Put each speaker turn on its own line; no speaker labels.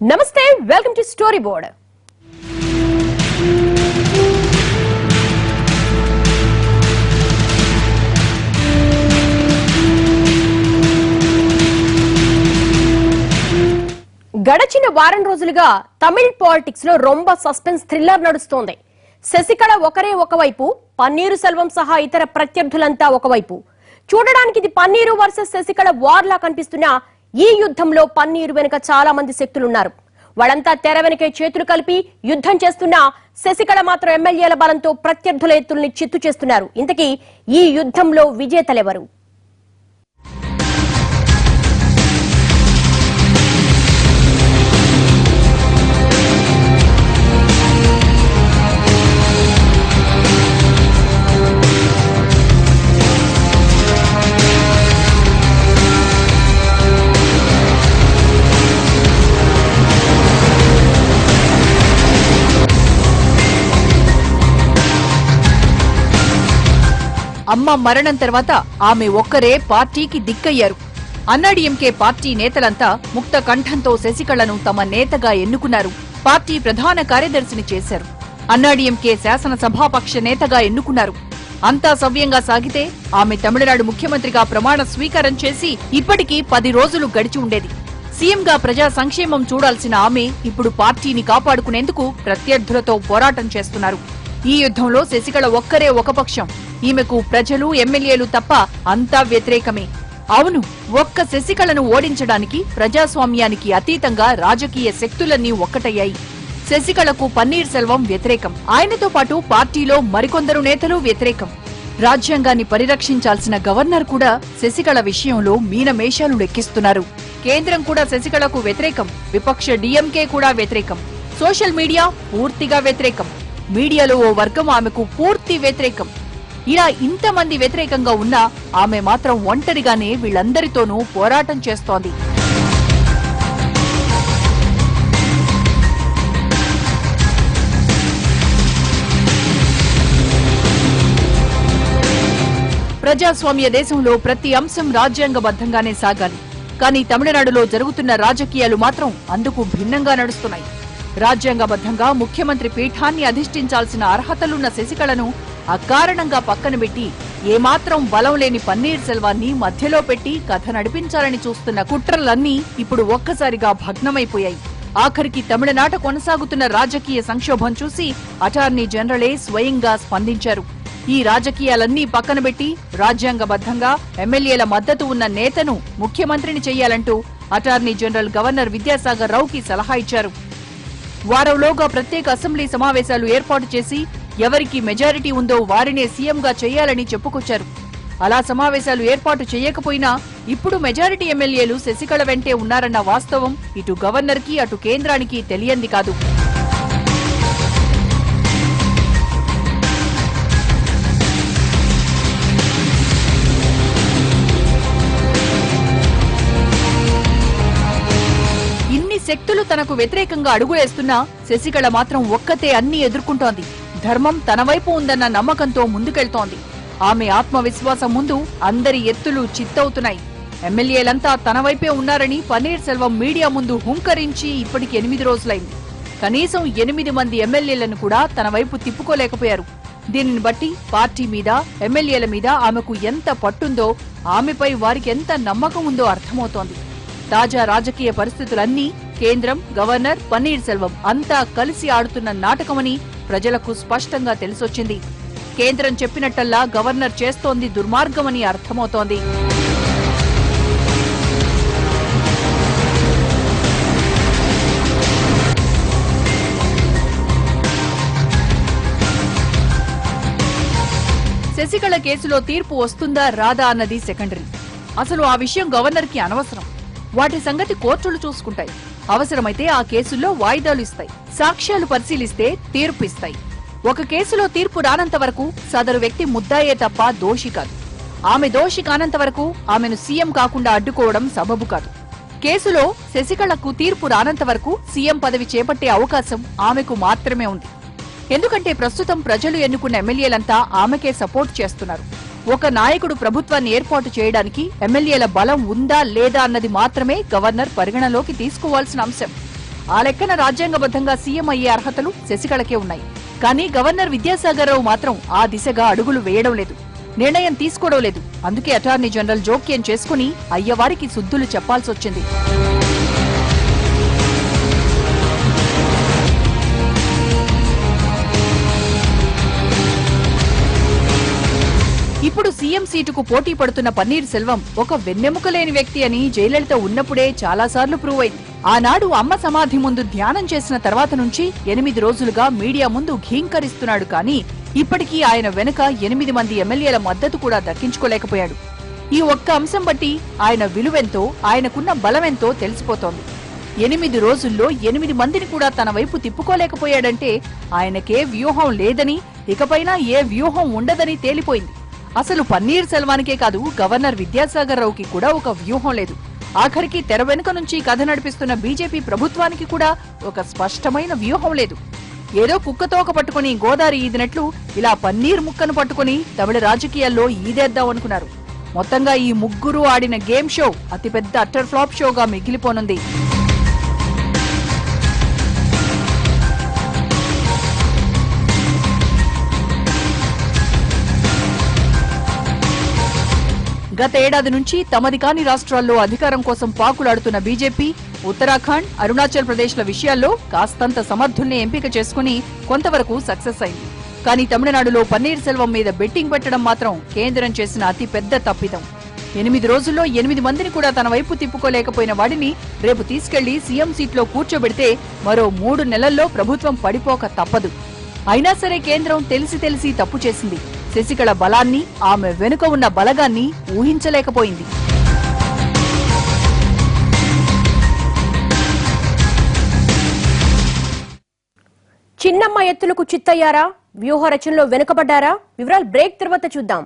నమస్తే, welcome to story board. గడచిన వారం రోజులుగా తమిళ పాలిటిక్స్ లో రొంబ సస్పెన్స్ థ్రిల్లర్ నడుస్తోంది. శశికళ ఒకరే ఒకవైపు, పన్నీరు సెల్వం సహా ఇతర ప్రత్యర్థులంతా ఒకవైపు. చూడడానికి ఇది పన్నీరు వర్సెస్ శశికళ వార్ లా కనిపిస్తున్నా ఈ యుద్ధంలో పన్నీరు వెనుక చాలా మంది శక్తులున్నారు. వాళ్ళంతా తెర వెనుకే చేతులు కలిపి యుద్ధం చేస్తున్నా శశికళ మాత్రం ఎమ్మెల్యేల బలంతో ప్రత్యర్థుల ఎత్తుల్ని చిత్తు చేస్తున్నారు. ఇంతకీ ఈ యుద్ధంలో విజేతలెవరు?
అమ్మ మరణం తర్వాత ఆమె ఒక్కరే పార్టీకి దిక్కయ్యారు. అన్నాడీఎంకే పార్టీ నేతలంతా ముక్త కంఠంతో శశికళను తమ నేతగా ఎన్నుకున్నారు. పార్టీ ప్రధాన కార్యదర్శిని చేశారు. అన్నాడీఎంకే శాసనసభాపక్ష నేతగా ఎన్నుకున్నారు. అంతా సవ్యంగా సాగితే ఆమె తమిళనాడు ముఖ్యమంత్రిగా ప్రమాణ స్వీకారం చేసి ఇప్పటికీ 10 రోజులు గడిచి ఉండేది. సీఎంగా ప్రజా సంక్షేమం చూడాల్సిన ఆమె ఇప్పుడు పార్టీని కాపాడుకునేందుకు ప్రత్యర్థులతో పోరాటం చేస్తున్నారు. ఈ యుద్ధంలో శశికళ ఒక్కరే ఒక పక్షం. ఈమెకు ప్రజలు, ఎమ్మెల్యేలు తప్ప అంతా వ్యతిరేకమే. అవును, ఒక్క శశికళను ఓడించడానికి ప్రజాస్వామ్యానికి అతీతంగా రాజకీయ శక్తులన్నీ ఒక్కటయ్యాయి. శశికళకు పన్నీర్ సెల్వం వ్యతిరేకం. ఆయనతో పాటు పార్టీలో మరికొందరు నేతలు వ్యతిరేకం. రాజ్యాంగాన్ని పరిరక్షించాల్సిన గవర్నర్ కూడా శశికళ విషయంలో మీనమేషాలు లెక్కిస్తున్నారు. కేంద్రం కూడా శశికళకు వ్యతిరేకం. విపక్ష డీఎంకే కూడా వ్యతిరేకం. సోషల్ మీడియా పూర్తిగా వ్యతిరేకం. మీడియాలో ఓ వర్గం ఆమెకు పూర్తి వ్యతిరేకం. ఇలా ఇంతమంది వ్యతిరేకంగా ఉన్నా ఆమె మాత్రం ఒంటరిగానే వీళ్లందరితోనూ పోరాటం చేస్తోంది. ప్రజాస్వామ్య దేశంలో ప్రతి అంశం రాజ్యాంగబద్ధంగానే సాగాలి. కానీ తమిళనాడులో జరుగుతున్న రాజకీయాలు మాత్రం అందుకు భిన్నంగా నడుస్తున్నాయి. రాజ్యాంగబద్ధంగా ముఖ్యమంత్రి పీఠాన్ని అధిష్ఠించాల్సిన అర్హతలున్న శశికళను అకారణంగా పక్కన పెట్టి ఏమాత్రం బలం లేని పన్నీర్ సెల్వాన్ని మధ్యలో పెట్టి కథ నడిపించాలని చూస్తున్న కుట్రలన్నీ ఇప్పుడు ఒక్కసారిగా భగ్నమైపోయాయి. ఆఖరికి తమిళనాట కొనసాగుతున్న రాజకీయ సంక్షోభం చూసి అటార్నీ జనరలే స్వయంగా స్పందించారు. ఈ రాజకీయాలన్నీ పక్కన పెట్టి రాజ్యాంగబద్ధంగా ఎమ్మెల్యేల మద్దతు ఉన్న నేతను ముఖ్యమంత్రిని చెయ్యాలంటూ అటార్నీ జనరల్ గవర్నర్ విద్యాసాగర్ రావుకి సలహా ఇచ్చారు. వారంలోగా ప్రత్యేక అసెంబ్లీ సమావేశాలు ఏర్పాటు చేసి ఎవరికి మెజారిటీ ఉందో వారినే సీఎంగా చేయాలని చెప్పుకొచ్చారు. అలా సమావేశాలు ఏర్పాటు చేయకపోయినా ఇప్పుడు మెజారిటీ ఎమ్మెల్యేలు శశికళ వెంటే ఉన్నారన్న వాస్తవం ఇటు గవర్నర్కి అటు కేంద్రానికి తెలియంది కాదు. శక్తులు తనకు వ్యతిరేకంగా అడుగులేస్తున్నా శశికళ మాత్రం ఒక్కతే అన్ని ఎదుర్కొంటోంది. ధర్మం తన వైపు ఉందన్న నమ్మకంతో ముందుకెళ్తోంది. ఆమె ఆత్మవిశ్వాసం ముందు అందరి ఎత్తులు చిత్తవుతున్నాయి. ఎమ్మెల్యేలంతా తన వైపే ఉన్నారని పన్నీర్ సెల్వం మీడియా ముందు హుంకరించి ఇప్పటికి 8 రోజులైంది. కనీసం 8 మంది ఎమ్మెల్యేలను కూడా తన వైపు తిప్పుకోలేకపోయారు. దీనిని బట్టి పార్టీ మీద, ఎమ్మెల్యేల మీద ఆమెకు ఎంత పట్టుందో, ఆమెపై వారికి ఎంత నమ్మకం ఉందో అర్థమవుతోంది. తాజా రాజకీయ పరిస్థితులన్నీ కేంద్రం, గవర్నర్, పన్నీర్ సెల్వం అంతా కలిసి ఆడుతున్న నాటకమని ప్రజలకు స్పష్టంగా తెలిసొచ్చింది. కేంద్రం చెప్పినట్టల్లా గవర్నర్ చేస్తోంది దుర్మార్గమని అర్థమవుతోంది. శశికళ కేసులో తీర్పు వస్తుందా రాదా అన్నది సెకండరీ. అసలు ఆ విషయం గవర్నర్ కి అనవసరం. వాటి సంగతి కోర్టులు చూసుకుంటాయి. అవసరమైతే ఆ కేసుల్లో వాయిదాలు ఇస్తాయి. సాక్ష్యాలు పరిశీలిస్తే తీర్పు ఇస్తాయి. ఒక కేసులో తీర్పు రానంత వరకు సదరు వ్యక్తి ముద్దాయే తప్ప దోషి కాదు. ఆమె దోషి కానంత వరకు ఆమెను సీఎం కాకుండా అడ్డుకోవడం సబబు కాదు. కేసులో శశికళకు తీర్పు రానంత వరకు సీఎం పదవి చేపట్టే అవకాశం ఆమెకు మాత్రమే ఉంది. ఎందుకంటే ప్రస్తుతం ప్రజలు ఎన్నుకున్న ఎమ్మెల్యేలంతా ఆమెకే సపోర్ట్ చేస్తున్నారు. ఒక నాయకుడు ప్రభుత్వాన్ని ఏర్పాటు చేయడానికి ఎమ్మెల్యేల బలం ఉందా లేదా అన్నది మాత్రమే గవర్నర్ పరిగణలోకి తీసుకోవాల్సిన అంశం. ఆ లెక్కన రాజ్యాంగబద్ధంగా సీఎం అయ్యే అర్హతలు శశికళకే ఉన్నాయి. కానీ గవర్నర్ విద్యాసాగర్ రావు మాత్రం ఆ దిశగా అడుగులు వేయడం లేదు, నిర్ణయం తీసుకోవడం లేదు. అందుకే అటార్నీ జనరల్ జోక్యం చేసుకుని అయ్యవారికి శుద్ధులు చెప్పాల్సొచ్చింది. ఇప్పుడు సీఎం సీటుకు పోటీ పడుతున్న పన్నీర్ సెల్వం ఒక వెన్నెముక లేని వ్యక్తి అని జయలలిత ఉన్నప్పుడే చాలాసార్లు ప్రూవ్ అయింది. ఆనాడు అమ్మ సమాధి ముందు ధ్యానం చేసిన తర్వాత నుంచి 8 రోజులుగా మీడియా ముందు ఘీంకరిస్తున్నాడు. కానీ ఇప్పటికీ ఆయన వెనుక 8 మంది ఎమ్మెల్యేల మద్దతు కూడా దక్కించుకోలేకపోయాడు. ఈ ఒక్క అంశం బట్టి ఆయన విలువెంతో, ఆయనకున్న బలమెంతో తెలిసిపోతోంది. 8 రోజుల్లో 8 మందిని కూడా తన వైపు తిప్పుకోలేకపోయాడంటే ఆయనకే వ్యూహం లేదని, ఇకపైనా ఏ వ్యూహం ఉండదని తేలిపోయింది. అసలు పన్నీర్ సెల్వానికే కాదు, గవర్నర్ విద్యాసాగర్ రావుకి కూడా ఒక వ్యూహం లేదు. ఆఖరికి తెర వెనుక నుంచి కథ నడిపిస్తున్న బీజేపీ ప్రభుత్వానికి కూడా ఒక స్పష్టమైన వ్యూహం లేదు. ఏదో కుక్కతోక పట్టుకుని గోదావరి ఈదినట్లు ఇలా పన్నీర్ ముక్కను పట్టుకుని తమిళ రాజకీయాల్లో ఈదేద్దామనుకున్నారు. మొత్తంగా ఈ ముగ్గురు ఆడిన గేమ్ షో అతిపెద్ద అట్టర్ ఫ్లాప్ షోగా మిగిలిపోనుంది. గత ఏడాది నుంచి తమది కాని రాష్ట్రాల్లో అధికారం కోసం పాకులాడుతున్న బీజేపీ ఉత్తరాఖండ్, అరుణాచల్ ప్రదేశ్ల విషయాల్లో కాస్తంత సమర్థుల్ని ఎంపిక చేసుకుని కొంతవరకు సక్సెస్ అయింది. కానీ తమిళనాడులో పన్నీర్ సెల్వం మీద బెట్టింగ్ పెట్టడం మాత్రం కేంద్రం చేసిన అతి పెద్ద తప్పిదం. 8 రోజుల్లో 8 మందిని కూడా తన వైపు తిప్పుకోలేకపోయిన వాడిని రేపు తీసుకెళ్లి సీఎం సీట్లో కూర్చోబెడితే మరో 3 నెలల్లో ప్రభుత్వం పడిపోక తప్పదు. అయినా సరే కేంద్రం తెలిసి తప్పు చేసింది. శశికళ బలాన్ని, ఆమె వెనుక ఉన్న బలగాన్ని ఊహించలేకపోయింది.
చిన్నమ్మ ఎత్తులకు చిత్తయ్యారా? వ్యూహ రచనలో వెనుకబడ్డారా? వివరాలు బ్రేక్ తర్వాత చూద్దాం.